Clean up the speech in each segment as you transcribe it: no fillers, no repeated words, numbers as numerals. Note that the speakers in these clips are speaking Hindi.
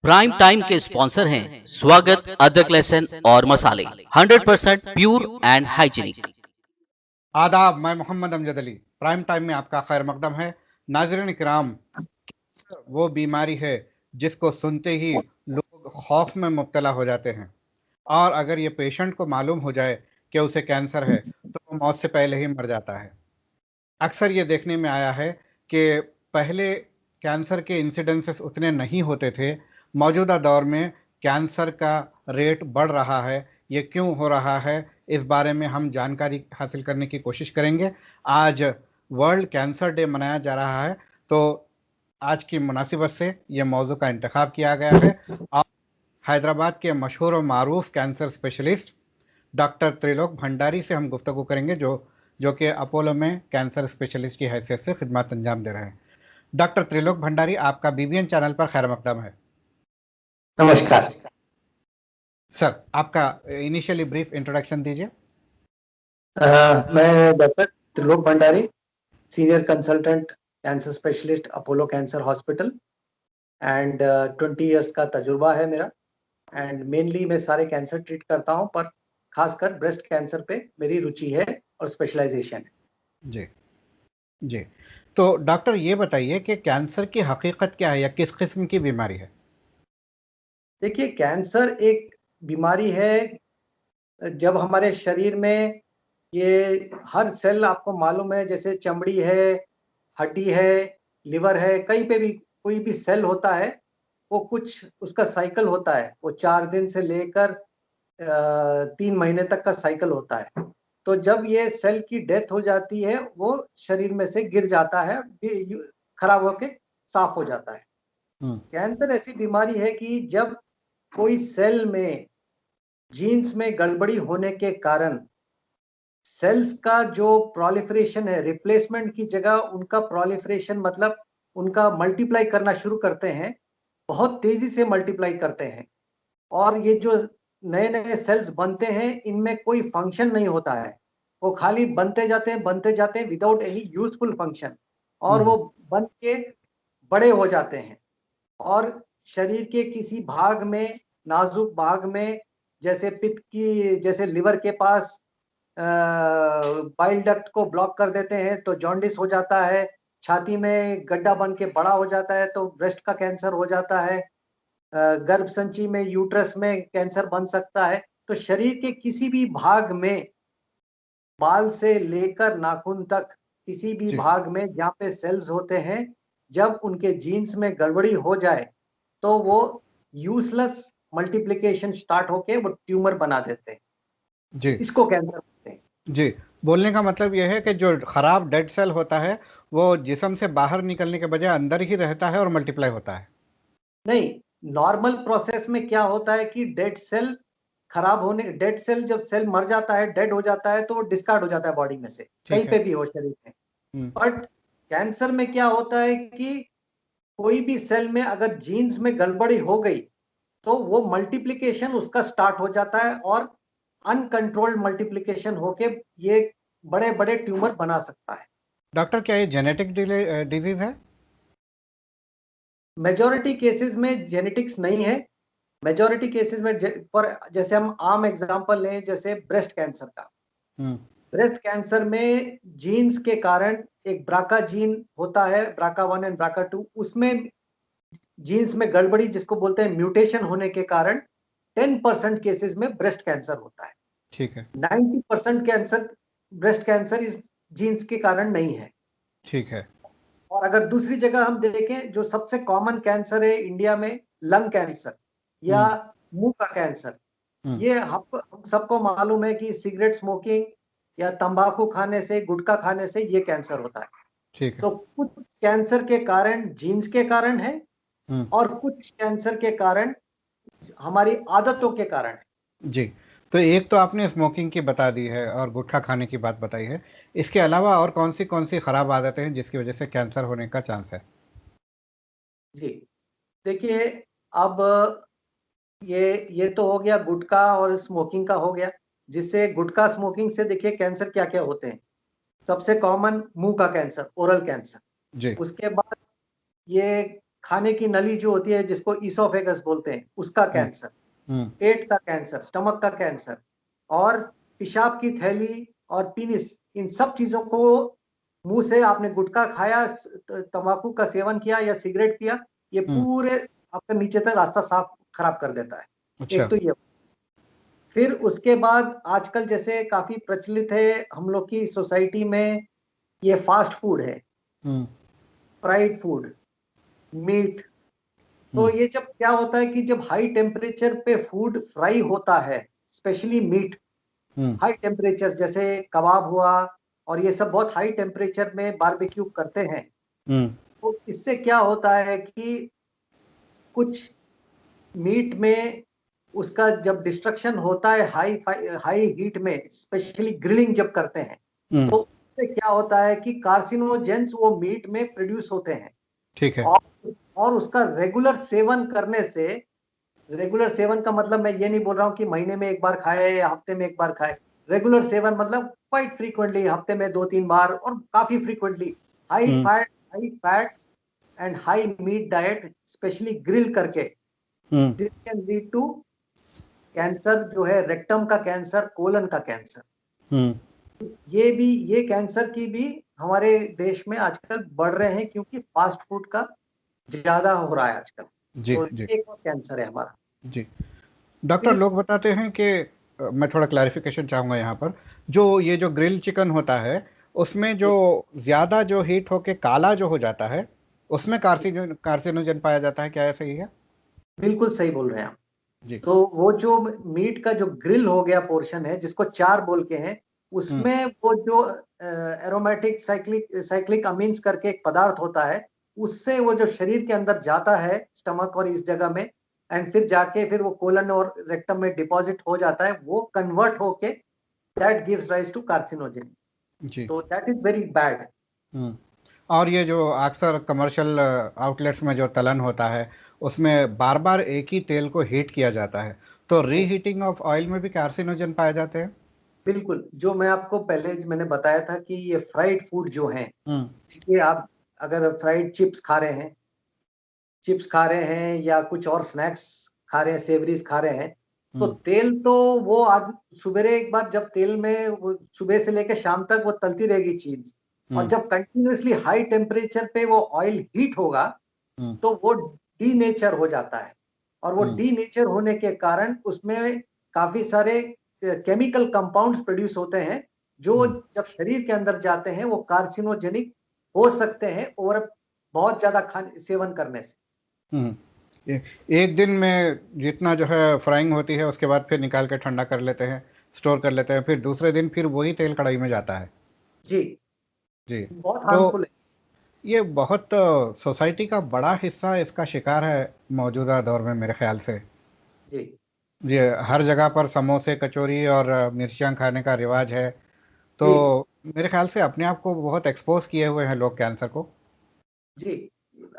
प्राइम टाइम के स्पॉन्सर हैं स्वागत, अदरक, लहसुन और मसाले, 100% प्योर एंड हाइजीनिक। आदाब, मैं मोहम्मद अमजद अली। प्राइम टाइम में आपका खैर मकदम है। नाज़रीन किराम, वो बीमारी है जिसको सुनते ही लोग खौफ में मुब्तला हो जाते हैं, और अगर ये पेशेंट को मालूम हो जाए कि उसे कैंसर है तो वो मौत से पहले ही मर जाता है। अक्सर ये देखने में आया है कि पहले कैंसर के इंसिडेंसेस उतने नहीं होते थे। मौजूदा दौर में कैंसर का रेट बढ़ रहा है। ये क्यों हो रहा है, इस बारे में हम जानकारी हासिल करने की कोशिश करेंगे। आज वर्ल्ड कैंसर डे मनाया जा रहा है, तो आज की मुनासिबत से ये मौजू का इंतखाब किया गया है। और हैदराबाद के मशहूर और मारूफ cancer specialist doctor Trilok Bhandari से हम गुफ्तगू करेंगे, जो कि अपोलो में कैंसर स्पेशलिस्ट की हैसियत से खिदमत अंजाम दे रहे हैं। डॉक्टर त्रिलोक भंडारी, आपका बीबीएन चैनल पर खैर मकदम है। नमस्कार सर, आपका इनिशियली ब्रीफ इंट्रोडक्शन दीजिए। मैं doctor Trilok Bhandari, senior consultant cancer specialist Apollo cancer hospital, and 20 years का तजुर्बा है मेरा। एंड मेनली मैं सारे कैंसर ट्रीट करता हूं, पर खासकर ब्रेस्ट कैंसर पे मेरी रुचि है और स्पेशलाइजेशन है। जी जी, तो डॉक्टर ये बताइए कि कैंसर की हकीकत क्या है या किस किस्म की बीमारी है? देखिए, कैंसर एक बीमारी है जब हमारे शरीर में ये हर सेल, आपको मालूम है, जैसे चमड़ी है, हड्डी है, लिवर है, कहीं पे भी कोई भी सेल होता है, वो कुछ उसका साइकिल होता है। वो 4 दिन से लेकर 3 महीने तक का साइकिल होता है। तो जब ये सेल की डेथ हो जाती है, वो शरीर में से गिर जाता है, खराब होके साफ हो जाता है। कैंसर ऐसी बीमारी है कि जब कोई सेल में जीन्स में गड़बड़ी होने के कारण सेल्स का जो प्रोलिफरेशन है, रिप्लेसमेंट की जगह उनका प्रोलिफरेशन, मतलब उनका मल्टीप्लाई करना शुरू करते हैं, बहुत तेजी से मल्टीप्लाई करते हैं। और ये जो नए-नए सेल्स बनते हैं, इनमें कोई फंक्शन नहीं होता है। वो खाली बनते जाते हैं विदाउट एनी यूज़फुल फंक्शन, और वो बन के बड़े हो जाते हैं। और शरीर के किसी भाग में, नाजुक भाग में, जैसे पित्त की, जैसे लिवर के पास बाइल डक्ट को ब्लॉक कर देते हैं तो जॉन्डिस हो जाता है। छाती में गड्ढा बन के बड़ा हो जाता है तो ब्रेस्ट का कैंसर हो जाता है। गर्भ संची में, यूट्रस में कैंसर बन सकता है। तो शरीर के किसी भी भाग में, बाल से लेकर नाखून तक, किसी भी भाग में जहाँ पे सेल्स होते हैं, जब उनके जीन्स में गड़बड़ी हो जाए तो वो यूजलेस मल्टीप्लिकेशन स्टार्ट होके वो ट्यूमर बना देते हैं। जी, इसको कैंसर बोलते हैं। जी, बोलने का मतलब यह है कि जो खराब डेड सेल होता है वो जिस्म से बाहर निकलने के बजाय अंदर ही रहता है और मल्टीप्लाई होता है। नहीं, नॉर्मल प्रोसेस में क्या होता है कि डेड सेल खराब होने, डेड सेल जब सेल मर जाता है, डेड हो जाता है, तो वो डिस्कार्ड हो जाता है बॉडी में से, कहीं ठीक है। पे भी हो शरीर में। बट कैंसर में क्या होता है कि कोई भी सेल में अगर जीन्स में गड़बड़ी हो गई तो वो मल्टीप्लिकेशन उसका स्टार्ट हो जाता है, और अनकंट्रोल्ड मल्टीप्लिकेशन होके ये बड़े-बड़े ट्यूमर बना सकता है। डॉक्टर, क्या ये जेनेटिक डिजीज है? मेजॉरिटी केसेस में जेनेटिक्स नहीं है। मेजॉरिटी केसेस में पर जैसे हम आम एग्जांपल लें, जैसे ब्रेस्ट कैंसर का। ब्रेस्ट कैंसर में जीन्स के कारण, एक ब्राका जीन होता है, BRCA1 एंड BRCA2, उसमें जीन्स में गड़बड़ी, जिसको बोलते हैं म्यूटेशन, होने के कारण 10% केसेस में ब्रेस्ट कैंसर होता है। ठीक है। 90% कैंसर, ब्रेस्ट कैंसर इस जीन्स के कारण नहीं है। ठीक है। और अगर दूसरी जगह हम देखें, जो सबसे कॉमन कैंसर है इंडिया में, लंग कैंसर या मुंह का कैंसर, ये हम सबको मालूम है कि सिगरेट स्मोकिंग या तंबाकू खाने से, गुटखा खाने से ये कैंसर होता है। ठीक है। तो कुछ कैंसर के कारण जीन्स के कारण है, और कुछ कैंसर के कारण हमारी आदतों के कारण है। जी, तो एक तो आपने स्मोकिंग की बता दी है और गुटखा खाने की बात बताई है। इसके अलावा और कौन सी खराब आदतें हैं जिसकी वजह से कैंसर होने का चांस है? जी, देखिए, अब ये तो हो गया गुटखा और स्मोकिंग का हो गया, जिससे गुटखा स्मोकिंग से देखिए कैंसर क्या-क्या होते हैं। सबसे कॉमन मुंह का कैंसर, ओरल कैंसर। जी। उसके बाद ये खाने की नली जो होती है जिसको ईसोफेगस बोलते हैं, उसका कैंसर, पेट का कैंसर, स्टमक का कैंसर, और पेशाब की थैली और पीनिस, इन सब चीजों को मुंह से आपने गुटखा खाया, तंबाकू का सेवन किया या सिगरेट पिया, ये पूरे आपका नीचे तक रास्ता साफ खराब कर देता है। अच्छा। एक तो ये, फिर उसके बाद आजकल जैसे काफी प्रचलित है हम लोग की सोसाइटी में, ये फास्ट फूड है, फ्राइड फूड, मीट। तो ये जब क्या होता है कि जब हाई टेम्परेचर पे फूड फ्राई होता है, स्पेशली मीट, हाई टेम्परेचर जैसे कबाब हुआ, और ये सब बहुत हाई टेम्परेचर में बारबेक्यू करते हैं, तो इससे क्या होता है कि कुछ मीट में उसका जब डिस्ट्रक्शन होता है हाई हीट में, स्पेशली ग्रिलिंग जब करते हैं, तो उससे क्या होता है कि कार्सिनोजेंस वो मीट में प्रोड्यूस होते हैं। ठीक है। और उसका रेगुलर सेवन करने से, रेगुलर सेवन का मतलब मैं ये नहीं बोल रहा हूँ कि महीने में एक बार खाए या हफ्ते में एक बार खाए, रेगुलर सेवन मतलब क्वाइट फ्रीक्वेंटली, हफ्ते में 2-3 बार और काफी frequently, high fat and high meat diet, specially grill करके, this can lead to cancer, जो है रेक्टम का कैंसर, कोलन का कैंसर। ये कैंसर की भी हमारे देश में आजकल बढ़ रहे हैं, क्योंकि फास्ट फूड का ज्यादा हो रहा है आजकल। जी तो जी ये एक और कैंसर है हमारा। जी। डॉक्टर, फिर लोग बताते हैं कि मैं थोड़ा क्लैरिफिकेशन चाहूँगा यहाँ पर, जो ये जो ग्रिल चिकन होता है उसमें जो ज़्यादा जो हीट होके काला जो हो जाता है उसमें कार्सिनोजन पाया जाता है, क्या ऐसा ही है? बिल्कुल सही बोल रहे हैं आप। जी। तो वो जो मीट का जो ग्रिल हो गया पोर्शन है, जिसको चार बोल के हैं, उसमें वो जो एरोमेटिक साइक्लिक अमीन्स करके एक पदार्थ होता है, उससे वो जो शरीर के अंदर जाता है, स्टमक और इस जगह में, एंड फिर जाके फिर वो कोलन और रेक्टम में डिपॉजिट हो जाता है, वो कन्वर्ट होके that gives rise to carcinogen. जी। तो that is very bad. Hmm. और ये जो अक्सर कमर्शियल आउटलेट्स में जो तलन होता है उसमें बार बार एक ही तेल को हीट किया जाता है, तो रीहीटिंग ऑफ ऑयल में भी कार्सिनोजन पाए जाते हैं? बिल्कुल, जो मैं आपको पहले मैंने बताया था कि ये फ्राइड फूड जो हैं, देखिए आप अगर फ्राइड चिप्स खा रहे हैं या कुछ और स्नैक्स खा रहे हैं, सेवरीज खा रहे हैं, तो तेल तो वो आज सुबेरे एक बार जब तेल में वो सुबह से लेकर शाम तक वो तलती रहेगी चीज, और जब कंटिन्यूअसली हाई टेम्परेचर पे वो ऑयल हीट होगा, तो वो डी नेचर हो जाता है, और वो डी नेचर होने के कारण उसमें काफी सारे केमिकल कंपाउंड्स प्रोड्यूस होते हैं, जो जब शरीर के अंदर जाते हैं वो कार्सिनोजेनिक हो सकते हैं, और बहुत ज्यादा खाने सेवन करने से। एक दिन में जितना जो है फ्राइंग होती है उसके बाद फिर निकाल के ठंडा कर लेते हैं, स्टोर कर लेते हैं, फिर दूसरे दिन फिर वही तेल कढ़ाई में जाता है। जी, जी। बहुत तो हार्मफुल है। ये बहुत सोसाइटी का बड़ा हिस्सा इसका शिकार है मौजूदा दौर में मेरे ख्याल से। जी ये हर जगह पर समोसे कचौरी और मिर्चियाँ खाने का रिवाज है, तो जी मेरे ख्याल से अपने आप को बहुत एक्सपोज किए हुए हैं लोग कैंसर को। जी।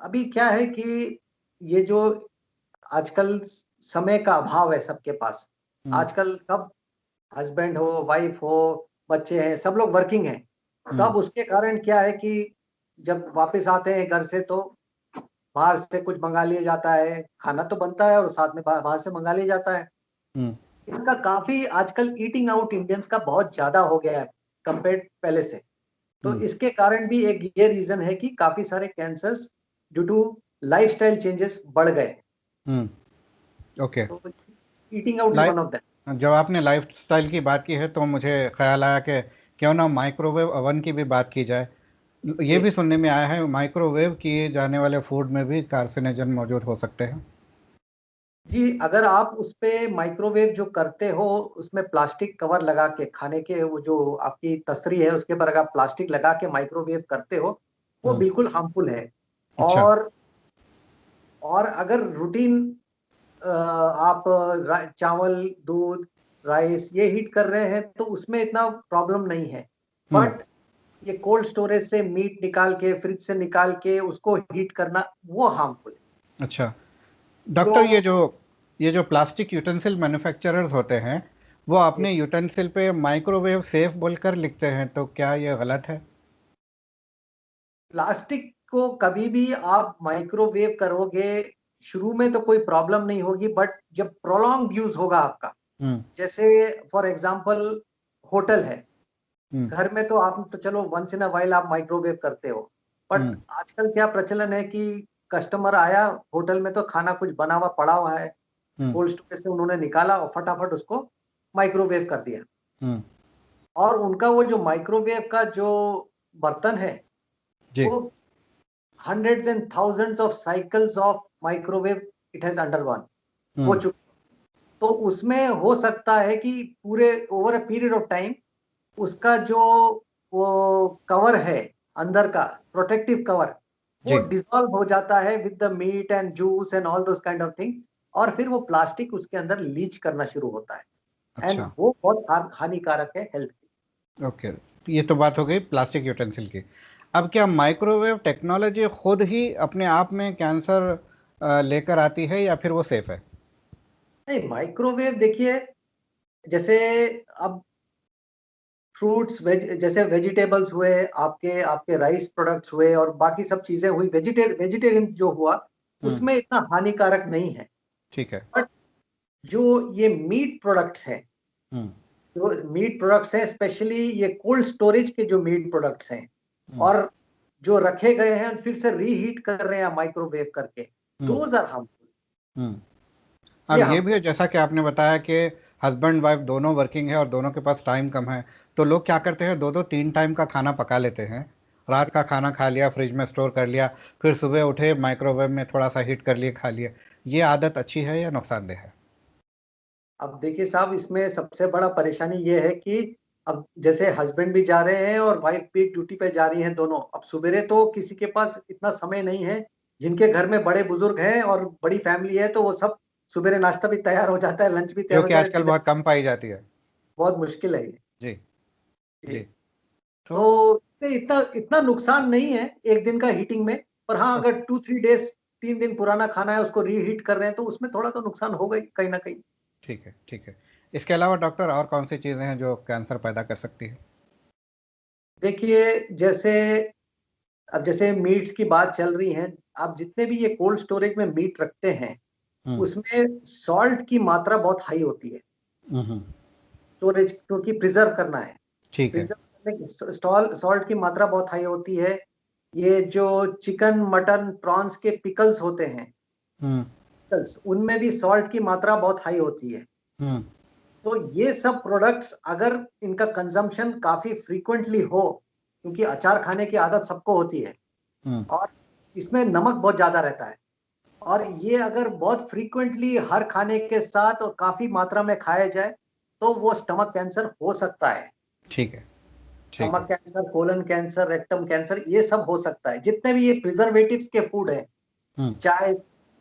अभी क्या है कि ये जो आजकल समय का अभाव है सबके पास, हम्म। आजकल सब हस्बैंड हो, वाइफ हो, बच्चे हैं, सब लोग वर्किंग हैं। हम्म। तब उसके कारण क्या है कि जब वापस आते हैं घर से, तो बाहर से कुछ मंगा लिया जाता है, खाना तो बनता है और साथ में बाहर से मंगा लिया जाता है। हम्म। इसका काफी आजकल ईटिंग आउट इंडियंस का बहुत ज्यादा हो गया है कंपेयर पहले से। तो हम्म। इसके कारण भी एक ये रीजन है कि काफी सारे cancers due to lifestyle changes बढ़ गए। हम्म। ओके। तो eating out is life one of that. जब आपने लाइफस्टाइल की बात की है तो मुझे ख्याल आया कि क्यों ना माइक्रोवेव ओवन की भी बात की जाए। ये जी भी सुनने में आया है माइक्रोवेव किए जाने वाले फूड में भी कार्सिनोजन मौजूद हो सकते हैं। जी, अगर आप उस पे माइक्रोवेव जो करते हो, उसमें प्लास्टिक कवर लगा के, खाने के वो जो आपकी तस्तरी है उसके ऊपर अगर आप प्लास्टिक लगा के माइक्रोवेव करते हो, वो हम्म। बिल्कुल हार्मफुल है। अच्छा। और अगर रूटीन आप चावल, दूध, राइस ये हीट कर रहे हैं, तो उसमें इतना प्रॉब्लम नहीं है। हम्म। बट ये कोल्ड स्टोरेज से मीट निकाल के, फ्रिज से निकाल के उसको हीट करना, वो हार्मफुल है। अच्छा डॉक्टर, जो ये जो प्लास्टिक यूटेंसिल मैन्युफैक्चरर्स होते हैं वो अपने यूटेंसिल पे माइक्रोवेव सेफ बोलकर लिखते हैं, तो क्या ये गलत है? प्लास्टिक को कभी भी आप माइक्रोवेव करोगे, शुरू में तो कोई प्रॉब्लम नहीं होगी, बट जब प्रोलॉन्ग यूज होगा आपका, जैसे फॉर एग्जांपल होटल है, घर में तो आप तो चलो वंस इन अ वाइल आप माइक्रोवेव करते हो, बट आजकल क्या प्रचलन है कि कस्टमर आया होटल में तो खाना कुछ बना हुआ पड़ा हुआ है, कोल्ड स्टोरेज से उन्होंने निकाला और फटाफट उसको माइक्रोवेव कर दिया, और उनका वो जो माइक्रोवेव का जो बर्तन है वो hundreds and thousands of cycles of microwave it has undergone हो चुका, तो उसमें हो सकता है कि पूरे over a period of time उसका जो वो कवर है अंदर का प्रोटेक्टिव कवर वो डिसॉल्व हो जाता है with the meat and juice and all those kind of thing, और फिर वो प्लास्टिक उसके अंदर लीच करना शुरू होता है, एंड वो बहुत हानिकारक है हेल्थ की। ओके, ये तो बात हो गई प्लास्टिक यूटेंसिल की। अब क्या माइक्रोवेव टेक्नोलॉजी खुद ही अपने आप में कैंसर लेकर आती है या फिर वो सेफ है? नहीं, माइक्रोवेव देखिए, जैसे अब फ्रूट्स जैसे वेजिटेबल्स हुए, आपके आपके राइस प्रोडक्ट्स हुए और बाकी सब चीजें हुई, वेजिटेरियन जो हुआ उसमें इतना हानिकारक नहीं है, ठीक है। बट जो ये मीट प्रोडक्ट्स हैं, जो मीट प्रोडक्ट्स हैं, स्पेशली ये कोल्ड स्टोरेज के जो मीट प्रोडक्ट्स हैं और जो रखे गए हैं फिर से रीहीट कर रहे हैं माइक्रोवेव करके, दोज आर हार्मफुल। अब ये भी है, जैसा कि आपने बताया कि हस्बैंड वाइफ दोनों वर्किंग है और दोनों के पास टाइम कम है, तो लोग क्या करते हैं, दो दो तीन टाइम का खाना पका लेते हैं। रात का खाना खा लिया, फ्रिज में स्टोर कर लिया, फिर सुबह उठे माइक्रोवेव में थोड़ा सा हीट कर लिए, खा लिए। ये आदत अच्छी है या नुकसानदेह है? अब देखिए साहब, इसमें सबसे बड़ा परेशानी ये है कि अब जैसे हस्बैंड भी जा रहे हैं और वाइफ भी ड्यूटी पे जा रही हैं दोनों, अब सवेरे तो किसी के पास इतना समय नहीं है, जिनके घर में बड़े बुजुर्ग हैं और बड़ी फैमिली है तो वो सब सवेरे नाश्ता भी तैयार हो जाता है, लंच भी तैयार जो हो कि जाता है, आजकल डिनर बहुत कम पाई जाती है। बहुत मुश्किल है ये। जी जी। जी। तो तो इसमें इतना इतना नुकसान नहीं है एक दिन का हीटिंग में, पर हाँ अगर 2-3 डेज, 3 दिन पुराना खाना है उसको रीहीट कर रहे हैं तो उसमें थोड़ा तो नुकसान होगा ही कहीं ना कहीं। ठीक है, ठीक है। इसके अलावा डॉक्टर और कौन सी चीज़ें हैं जो कैंसर पैदा कर सकती है? देखिए, जैसे अब जैसे मीट्स की बात चल रही है, आप जितने भी ये कोल्ड स्टोरेज में मीट रखते हैं उसमें सॉल्ट की मात्रा बहुत हाई होती है, हम्म। स्टोरेज क्योंकि प्रिजर्व करना है, ठीक है। प्रिजर्व करने की सॉल्ट की मात्रा बहुत हाई होती है। ये जो चिकन मटन प्रॉन्स के पिकल्स होते हैं, हम्म pickles, उनमें भी सॉल्ट की मात्रा बहुत हाई होती है, हम्म तो ये सब प्रोडक्ट्स अगर इनका कंजम्पशन काफी फ्रीक्वेंटली हो, क्योंकि अचार खाने की आदत सबको होती है हम्म और इसमें नमक बहुत ज्यादा रहता है, और ये अगर बहुत फ्रीक्वेंटली हर खाने के साथ और काफी मात्रा में खाया जाए तो वो स्टमक कैंसर हो सकता है। ठीक है, ठीक स्टमक है। Cancer, colon cancer, rectum cancer, ये सब हो सकता है, जितने भी ये प्रिजर्वेटिव्स के फूड हैं, हम्म चाहे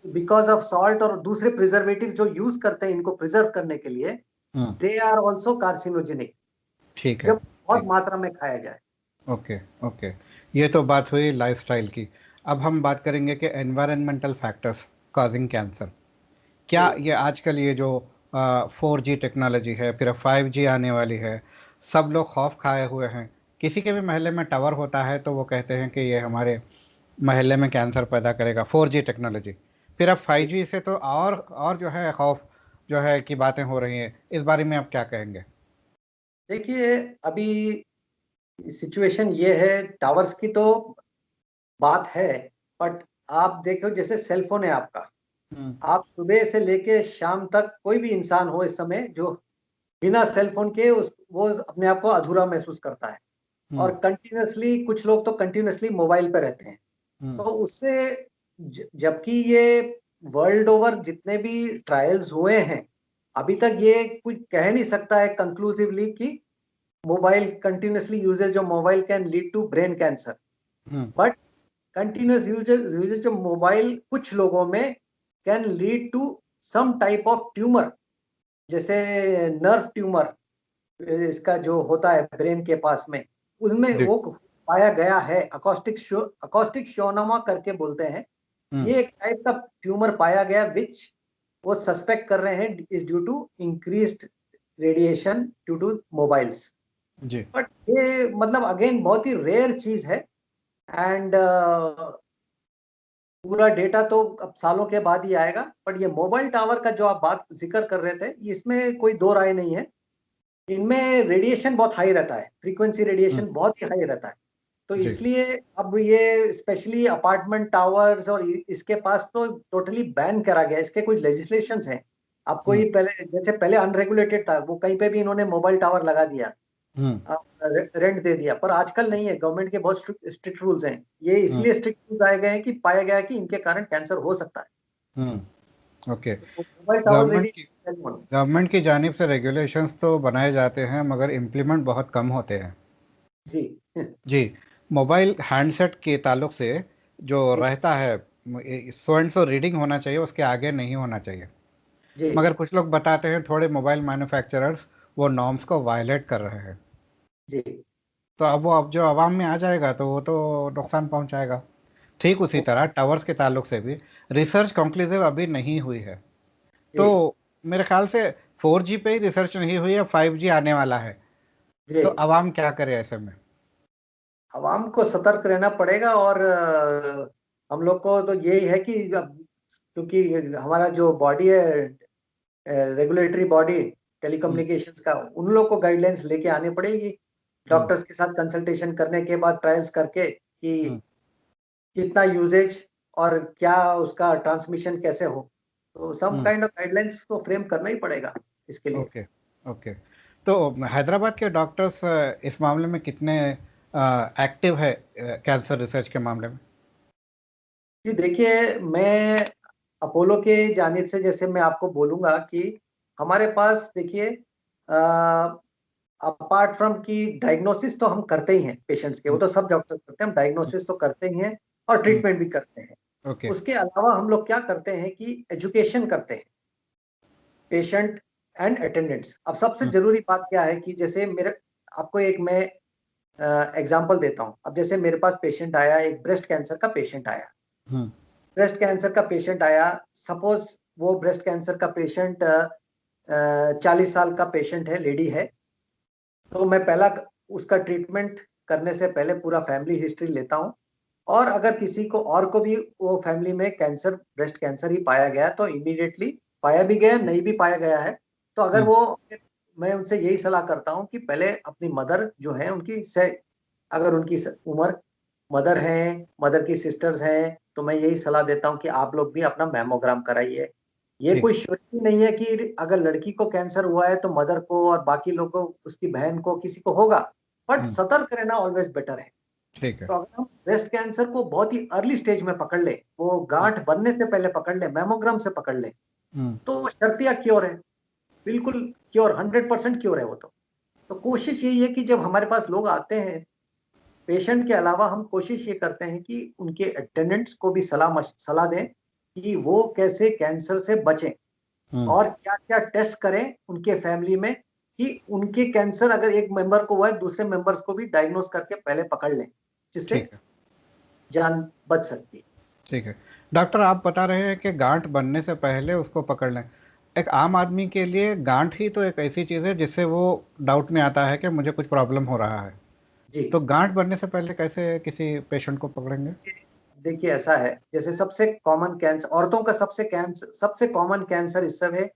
बिकॉज ऑफ सॉल्ट और दूसरे प्रिजर्वेटिव जो यूज करते हैं इनको प्रिजर्व करने के लिए, हम्म दे आर ऑल्सो कार्सिनोजेनिक ठीक है। जब बहुत ठीक। मात्रा में खाया जाए। Okay, okay. ये तो बात हुई लाइफस्टाइल की। अब हम बात करेंगे कि एनवायरमेंटल फैक्टर्स कॉजिंग कैंसर। क्या जी। ये आजकल ये जो 4G टेक्नोलॉजी है, फिर 5G आने वाली है, सब लोग खौफ खाए हुए हैं। किसी के भी महल्ले में टावर होता है तो वो कहते हैं कि ये हमारे महल्ले में कैंसर पैदा करेगा, 4G टेक्नोलॉजी। फिर अब 5G से तो और जो है खौफ जो है कि बातें हो रही हैं, इस बारे में आप क्या कहेंगे? देखिए, अभी सिचुएशन ये है, टावर्स की तो बात है, बट आप देखो जैसे सेल फोन है आपका, हम्म आप सुबह से लेके शाम तक कोई भी इंसान हो इस समय जो बिना सेल फोन के वो अपने आप को अधूरा महसूस करता है, हम्म और कंटिन्यूअसली कुछ लोग तो कंटिन्यूअसली मोबाइल पे रहते हैं, हम्म तो उससे जबकि ये वर्ल्ड ओवर जितने भी ट्रायल्स हुए हैं, अभी तक ये कुछ कह नहीं सकता है कंक्लूसिवली कि mobile continuously usage of mobile can lead to brain cancer, hmm but continuous usage of mobile कुछ लोगों में can lead to some type of tumour, जैसे नर्व ट्यूमर, इसका जो होता है ब्रेन के पास में, उनमें जी। वो पाया गया है, अकॉस्टिक शोनोमा करके बोलते हैं, हम्म ये एक टाइप का ट्यूमर पाया गया विच वो सस्पेक्ट कर रहे हैं is due to increased radiation due to mobiles, जी। बट ये मतलब अगेन बहुत ही रेयर चीज है, एंड पूरा डेटा तो अब सालों के बाद ही आएगा, बट ये मोबाइल टावर का जो आप बात ज़िक्र कर रहे थे, इसमें कोई दो राय नहीं है। इनमें रेडिएशन बहुत हाई रहता है, फ्रीक्वेंसी रेडिएशन बहुत ही हाई रहता है। तो जी। इसलिए अब ये स्पेशली अपार्टमेंट टावर्स और इसके पास तो टोटली बैन करा गया है। इसके कुछ लेजिस्लेशंस हैं। अब कोई पहले, जैसे पहले अनरेगुलेटेड था, वो कहीं पे भी इन्होंने मोबाइल टावर लगा दिया, रेंट दे दिया, पर आजकल नहीं है। गवर्नमेंट के बहुत स्ट्रिक्ट रूल्स हैं। ये इसलिए स्ट्रिक्ट रूल्स आए गए हैं कि पाया गया है कि इनके कारण कैंसर हो सकता है। ओके। तो मोबाइल टावर गवर्नमेंट की रेडी गवर्नमेंट की जानिब से रेगुलेशंस तो बनाए जाते हैं मगर इम्प्लीमेंट बहुत कम होते हैं। जी। जी। मोबाइल हैंडसेट के ताल्लुक से जो जी। रहता है, सो एंड सो रीडिंग होना चाहिए, उसके आगे नहीं होना चाहिए। जी। मगर कुछ लोग बताते हैं थोड़े मोबाइल मैन्युफैक्चरर्स वो नॉर्म्स को वायलेट कर रहे हैं। जी। तो अब जो आवाम में आ जाएगा तो वो तो नुकसान पहुंचाएगा। ठीक उसी तरह टावर्स के ताल्लुक से भी रिसर्च कंक्लूसिव अभी नहीं हुई है। जी। तो मेरे ख्याल से 4G पे ही रिसर्च नहीं हुई है, 5G आने वाला है। जी। तो आवाम क्या करे ऐसे में? आवाम को सतर्क रहना पड़ेगा, और हम लोग को तो यही है कि अब, क्योंकि हमारा जो बॉडी है, रेगुलेटरी बॉडी टेलीकम्युनिकेशंस का, उन लोग को गाइडलाइंस लेके आनी पड़ेगी। हम्म, डॉक्टर्स के साथ कंसल्टेशन करने के बाद ट्रायल्स करके कि हम्म, कितना यूजेज और क्या उसका ट्रांसमिशन कैसे हो। तो सम हम्म, काइंड ऑफ गाइडलाइंस तो फ्रेम करना ही पड़ेगा इसके लिए। Okay, okay. तो हैदराबाद के डॉक्टर्स इस मामले में कितने एक्टिव है कैंसर रिसर्च के मामले में? जी देखिए, मैं अपोलो के जानिब से, जैसे मैं आपको बोलूँगा कि हमारे पास देखिए, अपार्ट फ्रॉम कि डायग्नोसिस तो हम करते ही हैं पेशेंट्स के, वो हम्म, तो सब डॉक्टर करते हैं, हम डायग्नोसिस तो करते ही हैं और हम्म, ट्रीटमेंट भी करते हैं। ओके। उसके अलावा हम लोग क्या करते हैं कि एजुकेशन करते हैं, पेशेंट एंड अटेंडेंट्स। अब सबसे हम्म, ज़रूरी बात क्या है कि जैसे मेरे, आपको एक मैं एग्ज़ाम्पल देता हूँ। अब जैसे मेरे पास पेशेंट आया, एक ब्रेस्ट कैंसर का पेशेंट आया। हम्म, ब्रेस्ट कैंसर का पेशेंट आया, सपोज़ वो ब्रेस्ट कैंसर का पेशेंट 40 साल का पेशेंट है, लेडी है। तो मैं पहला उसका ट्रीटमेंट करने से पहले पूरा फैमिली हिस्ट्री लेता हूँ, और अगर किसी को और को भी वो फैमिली में कैंसर, ब्रेस्ट कैंसर ही पाया गया, तो इमीडिएटली, पाया भी गया, नहीं भी पाया गया है, तो अगर हम्म, वो, मैं उनसे यही सलाह करता हूँ कि पहले अपनी मदर जो है उनकी से, अगर उनकी उम्र, मदर हैं, मदर की सिस्टर्स हैं, तो मैं यही सलाह देता हूँ कि आप लोग भी अपना मैमोग्राम कराइए। ये जी। कोई श्योरिटी नहीं है कि अगर लड़की को कैंसर हुआ है तो मदर को और बाकी लोगों को, उसकी बहन को, किसी को होगा, बट हम्म, सतर्क रहना ऑलवेज बेटर है। ठीक है। तो अगर हम ब्रेस्ट कैंसर को बहुत ही अर्ली स्टेज में पकड़ लें, वो हम्म, गांठ बनने से पहले पकड़ लें, मैमोग्राम से पकड़ लें, हम्म, तो वो शर्तिया क्योर है, बिल्कुल क्योर, 100% क्योर है वो तो। तो कोशिश यही है कि जब हमारे पास लोग आते हैं, पेशेंट के अलावा हम कोशिश ये करते हैं कि उनके अटेंडेंट्स को भी सलाह दें कि वो कैसे कैंसर से बचें, हम्म, और क्या-क्या टेस्ट करें उनके फैमिली में, कि उनके कैंसर अगर एक मेंबर को हुआ है, दूसरे मेंबर्स को भी डायग्नोज करके पहले पकड़ लें, जिससे ठीक है, जान बच सकती है। ठीक है। डॉक्टर, आप बता रहे हैं कि गांठ बनने से पहले उसको पकड़ लें। एक आम आदमी के लिए गांठ ही तो एक ऐसी चीज़ है जिससे वो डाउट में आता है कि मुझे कुछ प्रॉब्लम हो रहा है। जी। तो गांठ बनने से पहले कैसे किसी पेशेंट को पकड़ेंगे? देखिए ऐसा है, जैसे सबसे कॉमन कैंसर, औरतों का सबसे कॉमन कैंसर इस सब है,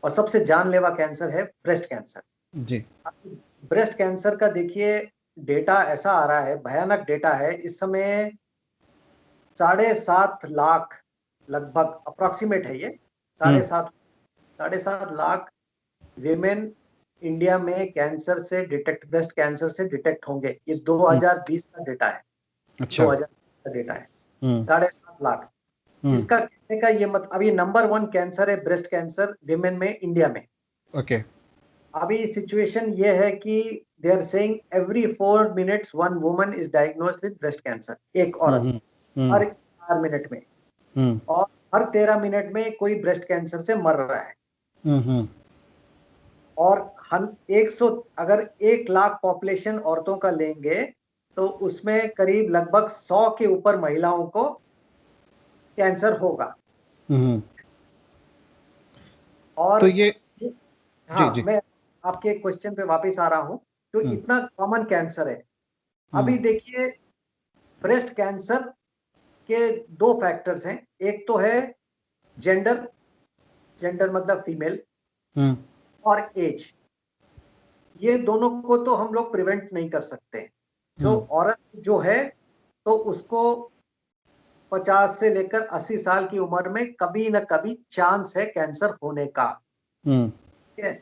और सबसे जानलेवा कैंसर है ब्रेस्ट कैंसर। जी। ब्रेस्ट कैंसर का देखिए, डेटा ऐसा आ रहा है, भयानक डेटा है इस समय, 7.5 लाख लगभग अप्रॉक्सीमेट है ये, हम्म, 7.5 विमेन इंडिया में कैंसर से डिटेक्ट, ब्रेस्ट कैंसर से डिटेक्ट होंगे। ये हम्म, 2020 का डेटा है, अच्छा। 2020 का डेटा है, हम्म, 7.5 लाख। हम्म, इसका कहने का ये मत, अब ये नंबर 1 कैंसर है ब्रेस्ट कैंसर विमेन में इंडिया में। ओके। अभी सिचुएशन ये है कि they are saying every 4 minutes one woman is diagnosed with breast cancer, एक हम्म, औरत, हम्म, हर 4 मिनट में, हम्म, और हर 13 मिनट में कोई ब्रेस्ट कैंसर से मर रहा है। हम्म, हम्म, और हम 100, अगर 1 लाख पॉपुलेशन औरतों का लेंगे, तो उसमें करीब लगभग 100 के ऊपर महिलाओं को कैंसर होगा। हम्म। और तो ये, जी, हाँ, जी। मैं आपके क्वेश्चन पे वापस आ रहा हूँ। तो हम्म, इतना कॉमन कैंसर है। हम्म, अभी देखिए, ब्रेस्ट कैंसर के दो फैक्टर्स हैं, एक तो है जेंडर, जेंडर मतलब फीमेल, और एज। ये दोनों को तो हम लोग प्रिवेंट नहीं कर सकते। जो औरत जो है तो उसको 50 से लेकर 80 साल की उम्र में कभी न कभी चांस है कैंसर होने का, ठीक है।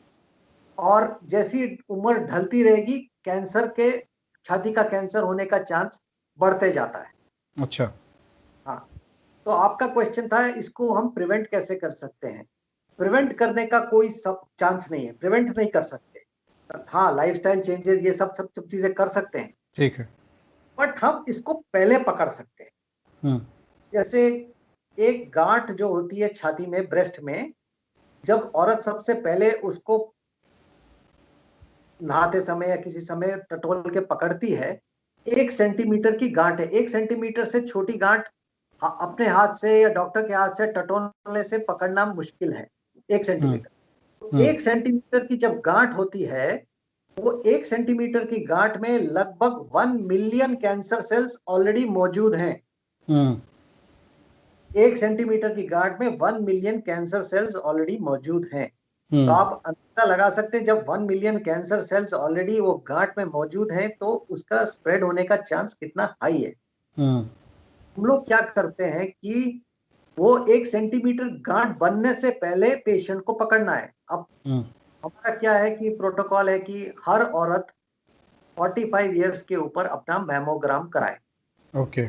और जैसी उम्र ढलती रहेगी, कैंसर के, छाती का कैंसर होने का चांस बढ़ते जाता है। अच्छा। हाँ, तो आपका क्वेश्चन था इसको हम प्रिवेंट कैसे कर सकते हैं। प्रिवेंट करने का कोई सब चांस नहीं है, प्रिवेंट नहीं कर सकते। हाँ, लाइफस्टाइल चेंजेस ये सब चीजें कर सकते हैं, ठीक है। बट हम इसको पहले पकड़ सकते हैं। जैसे एक गांठ जो होती है छाती में, ब्रेस्ट में, जब औरत सबसे पहले उसको नहाते समय या किसी समय टटोल के पकड़ती है, 1 सेंटीमीटर की गांठ है। 1 सेंटीमीटर से छोटी गांठ अपने हाथ से या डॉक्टर के हाथ से टटोलने से पकड़ना मुश्किल है। 1 सेंटीमीटर, 1 सेंटीमीटर की जब गांठ होती है, वो 1 सेंटीमीटर की गांठ में लगभग 1 मिलियन कैंसर सेल्स ऑलरेडी मौजूद हैं। 1 सेंटीमीटर की गांठ में 1 मिलियन कैंसर सेल्स ऑलरेडी मौजूद हैं। तो आप अंदाजा लगा सकते हैं, जब 1 मिलियन कैंसर सेल्स ऑलरेडी वो गांठ में मौजूद हैं, तो उसका स्प्रेड होने का चांस कितना हाई है। हम लोग क्या करते हैं कि वो 1 सेंटीमीटर गांठ बनने से पहले पेशेंट को पकड़ना है। अब हमारा क्या है कि प्रोटोकॉल है कि हर औरत 45 इयर्स के ऊपर अपना मैमोग्राम कराए। ओके।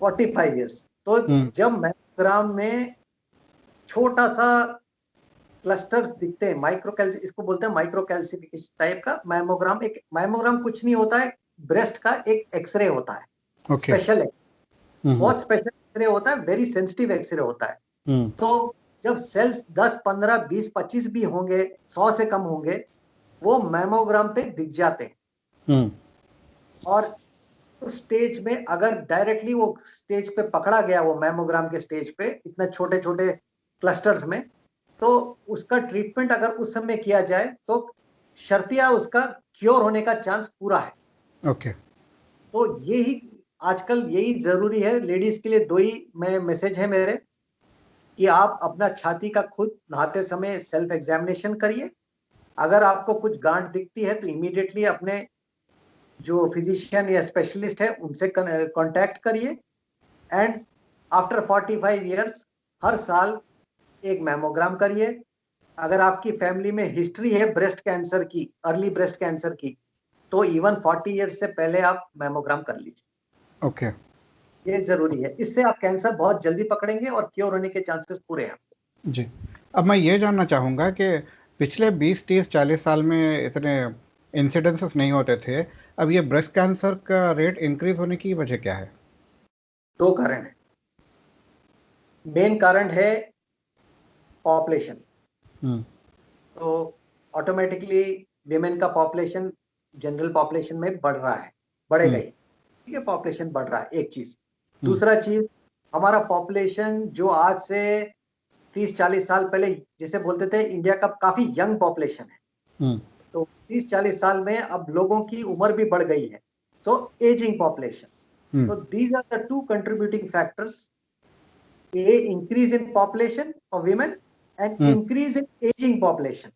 45 इयर्स। तो जब मैमोग्राम में छोटा सा क्लस्टर्स दिखते हैं, इसको बोलते हैं माइक्रो कैल्सिफिकेशन टाइप का मैमोग्राम। एक मैमोग्राम कुछ नहीं होता है, ब्रेस्ट का एक एक्सरे होता है, ओके। स्पेशल है, बहुत स्पेशल एक्सरे होता है, वेरी सेंसिटिव एक्सरे होता है। तो जब सेल्स 10, 15, 20, 25 भी होंगे, 100 से कम होंगे, वो मैमोग्राम पे दिख जाते हैं। और उस स्टेज में अगर डायरेक्टली वो स्टेज पे पकड़ा गया, वो मैमोग्राम के स्टेज पे इतने छोटे छोटे क्लस्टर्स में, तो उसका ट्रीटमेंट अगर उस समय किया जाए तो शर्तिया उसका क्योर होने का चांस पूरा है। ओके। तो यही आजकल यही जरूरी है लेडीज के लिए। दो ही मैसेज है मेरे, कि आप अपना छाती का खुद नहाते समय सेल्फ एग्जामिनेशन करिए। अगर आपको कुछ गांठ दिखती है तो इमीडिएटली अपने जो फिजिशियन या स्पेशलिस्ट है उनसे कांटेक्ट करिए। एंड आफ्टर 45 इयर्स हर साल एक मैमोग्राम करिए। अगर आपकी फैमिली में हिस्ट्री है ब्रेस्ट कैंसर की, अर्ली ब्रेस्ट कैंसर की, तो इवन 40 इयर्स से पहले आप मैमोग्राम कर लीजिए। ओके। ये जरूरी है, इससे आप कैंसर बहुत जल्दी पकड़ेंगे और क्योर होने के चांसेस पूरे हैं। जी। अब मैं ये जानना चाहूँगा कि पिछले 20, 30, 40 साल में इतने इंसिडेंसेस नहीं होते थे, अब ये ब्रेस्ट कैंसर का रेट इंक्रीज होने की वजह क्या है? दो कारण है। मेन कारण है पॉपुलेशन। तो ऑटोमेटिकली विमेन का पॉपुलेशन जनरल पॉपुलेशन में बढ़ रहा है, बढ़ेगा ही, ठीक है, पॉपुलेशन बढ़ रहा है, एक चीज। दूसरा चीज, हमारा पॉपुलेशन जो आज से 30-40 साल पहले जिसे बोलते थे इंडिया का काफी यंग पॉपुलेशन है, तो 30-40 साल में अब लोगों की उम्र भी बढ़ गई है, तो एजिंग पॉपुलेशन। तो these are the two contributing factors, a increase in population of women and increase in ageing population.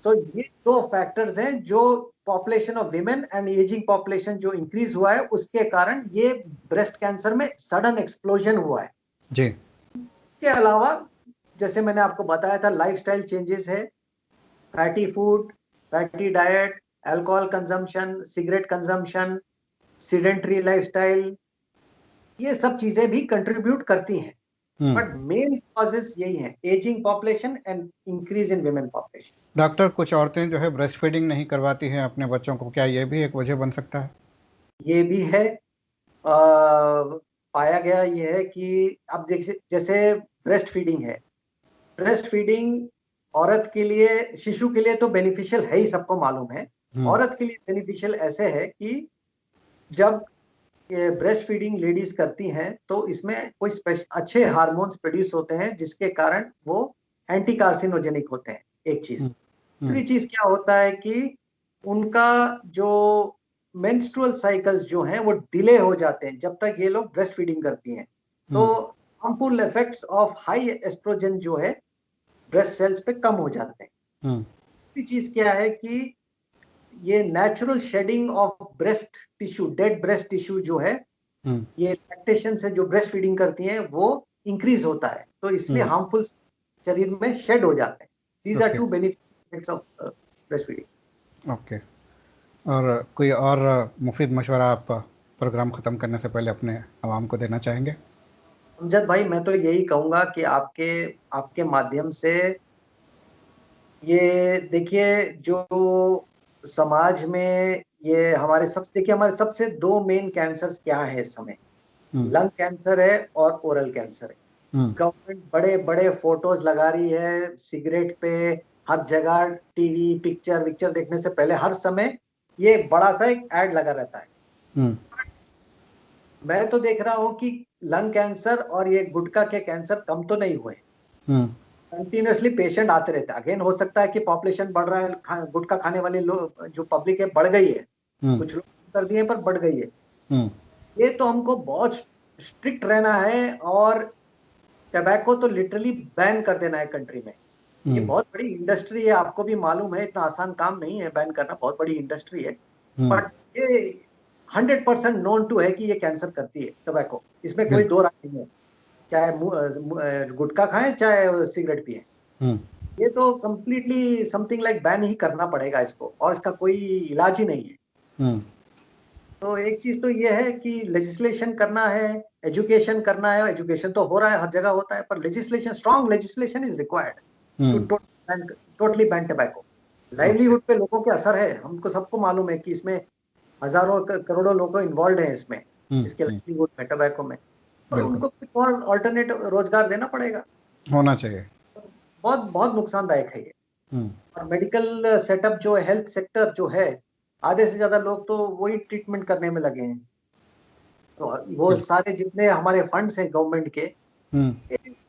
तो ये दो फैक्टर्स हैं जो population of women and ageing population जो इंक्रीज हुआ है, उसके कारण ये ब्रेस्ट कैंसर में सडन एक्सप्लोजन हुआ है। जी। इसके अलावा जैसे मैंने आपको बताया था, लाइफस्टाइल चेंजेस है, fatty food, fatty diet, alcohol consumption, cigarette consumption, sedentary lifestyle, ये सब चीजें भी कंट्रीब्यूट करती हैं। बट मेन कॉजेस यही हैं, ageing population and increase in women population. Doctor, कुछ औरतें जो है ब्रेस्ट फीडिंग नहीं करवाती हैं अपने बच्चों को, क्या ये भी एक वजह बन सकता है? ये भी है। पाया गया ये है कि अब जैसे ब्रेस्ट फीडिंग है, ब्रेस्ट फीडिंग औरत के लिए, शिशु के लिए तो बेनिफिशियल है ही, सबको मालूम है। औरत के लिए बेनिफिशियल ऐसे है कि जब ब्रेस्ट फीडिंग लेडीज करती हैं तो इसमें कोई अच्छे हार्मोन्स प्रोड्यूस होते हैं जिसके कारण वो एंटी कार्सिनोजेनिक होते हैं, एक चीज। दूसरी चीज क्या होता है कि उनका जो मेंस्ट्रुअल साइकिल्स जो हैं वो डिले हो जाते हैं जब तक ये लोग ब्रेस्ट फीडिंग करती हैं। तो harmful effects of high oestrogen जो है ब्रेस्ट सेल्स पे कम हो जाते हैं। दूसरी चीज क्या है कि ये natural shedding of breast tissue, dead breast tissue जो है, ये लैक्टेशन से जो ब्रेस्ट फीडिंग करती हैं वो इंक्रीज होता है, तो इसलिए हार्मफुल शरीर में शेड हो जाते हैं। These are two benefits of breast feeding. Okay. और कोई और मुफीद मशवरा आप प्रोग्राम ख़त्म करने से पहले अपने आवाम को देना चाहेंगे? अमजद भाई, मैं तो यही कहूंगा कि आपके माध्यम से ये देखिए, जो समाज में ये हमारे सबसे दो मेन कैंसर्स क्या है इस समय, लंग कैंसर है और ओरल कैंसर है। गवर्नमेंट बड़े बड़े फोटोज लगा रही है सिगरेट पे, हर जगह टीवी पिक्चर देखने से पहले हर समय ये बड़ा सा एक एड लगा रहता है। मैं तो देख रहा हूँ कि लंग कैंसर और ये गुटखा के कैंसर कम तो नहीं हुए, कंटिन्यूअसली पेशेंट आते रहते हैं। अगेन हो सकता है कि पॉपुलेशन बढ़ रहा है, गुटखा खाने वाले लोग जो पब्लिक है बढ़ गई है, कुछ लोग कर दिए पर बढ़ गई है। ये तो हमको बहुत स्ट्रिक्ट रहना है और टबैको तो लिटरली बैन कर देना है कंट्री में। ये बहुत बड़ी इंडस्ट्री है, आपको भी मालूम है, इतना आसान काम नहीं है बैन करना, बहुत बड़ी इंडस्ट्री है। बट ये 100% नोन टू है कि ये कैंसर करती है टबैको, इसमें कोई दो राय नहीं है, चाहे गुटखा खाएं चाहे सिगरेट पिए। ये तो कंप्लीटली समथिंग लाइक बैन ही करना पड़ेगा इसको, और इसका कोई इलाज ही नहीं है। तो एक चीज तो ये है कि लेजिस्लेशन करना है, एजुकेशन करना है, एजुकेशन तो हो रहा है, हर जगह होता है, पर legislation, strong legislation is required to totally ban tobacco. Livelihood पे लोगों के असर है, हमको सबको मालूम है कि इसमें हजारों करोड़ों लोग इन्वॉल्व हैं इसमें, इसके लाइवलीहुड में, टबैको में, और उनको कुछ और अल्टरनेट रोजगार देना पड़ेगा, होना चाहिए। बहुत बहुत नुकसानदायक है ये। और मेडिकल सेटअप जो है, हेल्थ सेक्टर जो है, आधे से ज्यादा लोग तो वही ट्रीटमेंट करने में लगे हैं। तो वो सारे जितने हमारे फंड्स हैं गवर्नमेंट के,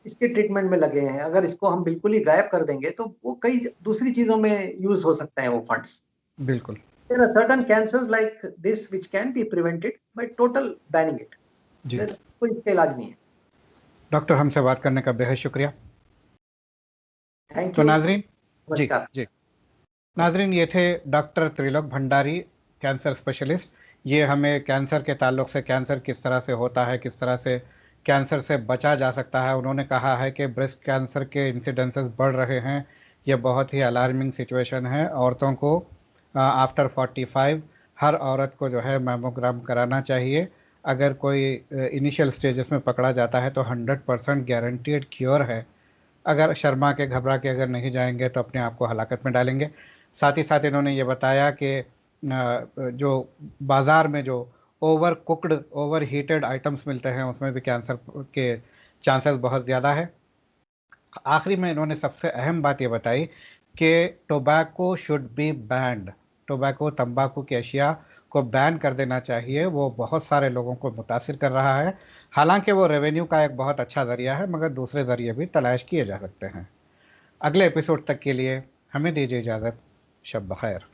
इसके ट्रीटमेंट में लगे हैं। अगर इसको हम बिल्कुल ही गायब कर देंगे तो वो कई दूसरी चीजों में यूज हो सकते हैं वो फंड्स। बिल्कुल। There are certain cancers like this which can be prevented by total banning it. जी, कोई इसका इलाज नहीं है। डॉक्टर, हमसे बात करने का बेहद शुक्रिया। थैंक तो यू। नाजरीन, जी नमस्कार। जी नाजरीन, ये थे doctor Trilok Bhandari, cancer specialist. ये हमें कैंसर के ताल्लुक से, कैंसर किस तरह से होता है, किस तरह से कैंसर से बचा जा सकता है, उन्होंने कहा है कि ब्रेस्ट कैंसर के इंसिडेंसेस बढ़ रहे हैं। ये बहुत ही अलार्मिंग सिचुएशन है। औरतों को आफ्टर 45 हर औरत को जो है मैमोग्राम कराना चाहिए। अगर कोई इनिशियल स्टेजेस में पकड़ा जाता है तो 100% गारंटीड क्योर है। अगर शर्मा के, घबरा के अगर नहीं जाएंगे तो अपने आप को हलाकत में डालेंगे। साथ ही साथ इन्होंने ये बताया कि जो बाज़ार में जो over cooked, over heated items मिलते हैं उसमें भी कैंसर के चांसेस बहुत ज़्यादा है। आखिरी में इन्होंने सबसे अहम बात ये बताई कि tobacco should be band. Tobacco, तंबाकू की अशिया को बैन कर देना चाहिए। वो बहुत सारे लोगों को मुतासिर कर रहा है। हालांकि वो रेवेन्यू का एक बहुत अच्छा ज़रिया है, मगर दूसरे ज़रिए भी तलाश किए जा सकते हैं। अगले एपिसोड तक के लिए हमें दीजिए इजाज़त। शब बखैर।